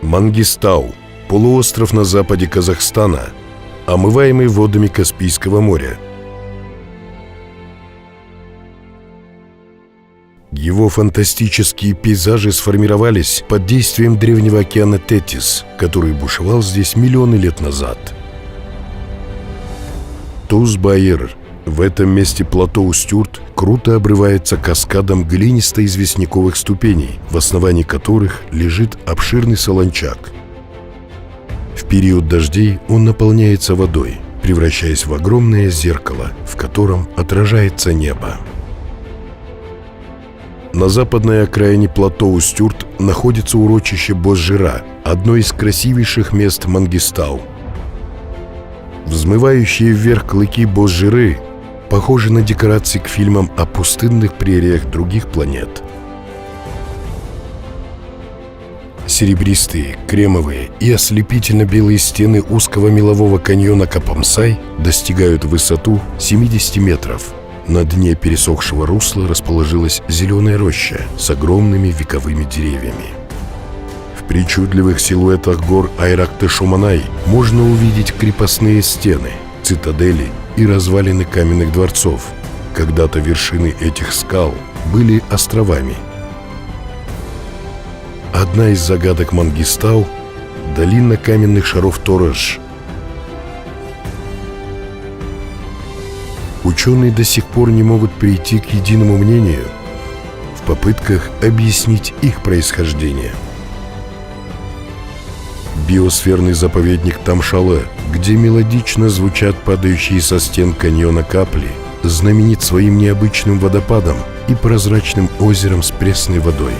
Мангистау – полуостров на западе Казахстана, омываемый водами Каспийского моря. Его фантастические пейзажи сформировались под действием древнего океана Тетис, который бушевал здесь миллионы лет назад. Туз-Байыр. В этом месте плато Устюрт круто обрывается каскадом глинисто-известняковых ступеней, в основании которых лежит обширный солончак. В период дождей он наполняется водой, превращаясь в огромное зеркало, в котором отражается небо. На западной окраине плато Устюрт находится урочище Бозжира, одно из красивейших мест Мангистау. Взмывающие вверх клыки Бозжиры похожи на декорации к фильмам о пустынных прериях других планет. Серебристые, кремовые и ослепительно-белые стены узкого мелового каньона Капамсай достигают высоту 70 метров. На дне пересохшего русла расположилась зеленая роща с огромными вековыми деревьями. В причудливых силуэтах гор Айракты-Шуманай можно увидеть крепостные стены, цитадели и развалины каменных дворцов. Когда-то вершины этих скал были островами. Одна из загадок Мангистау – долина каменных шаров Торож. Ученые до сих пор не могут прийти к единому мнению в попытках объяснить их происхождение. Биосферный заповедник Тамшалы, где мелодично звучат падающие со стен каньона капли, знаменит своим необычным водопадом и прозрачным озером с пресной водой.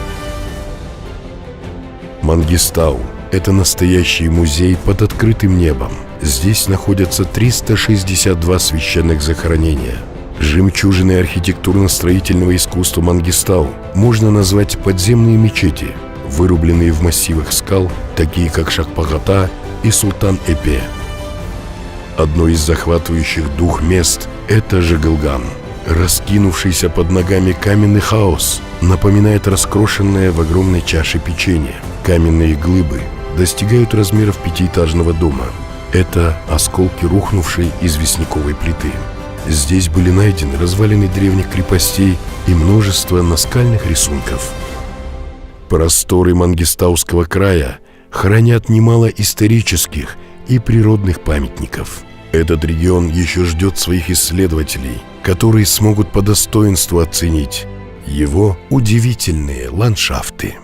Мангистау – это настоящий музей под открытым небом. Здесь находятся 362 священных захоронения. Жемчужиной архитектурно-строительного искусства Мангистау можно назвать подземные мечети, вырубленные в массивах скал, такие как Шахпагата и Султан-Эпе. Одно из захватывающих дух мест – это Жигалган. Раскинувшийся под ногами каменный хаос напоминает раскрошенное в огромной чаше печенье. Каменные глыбы достигают размеров пятиэтажного дома. Это осколки рухнувшей известняковой плиты. Здесь были найдены развалины древних крепостей и множество наскальных рисунков. Просторы Мангистауского края хранят немало исторических и природных памятников. Этот регион еще ждет своих исследователей, которые смогут по достоинству оценить его удивительные ландшафты.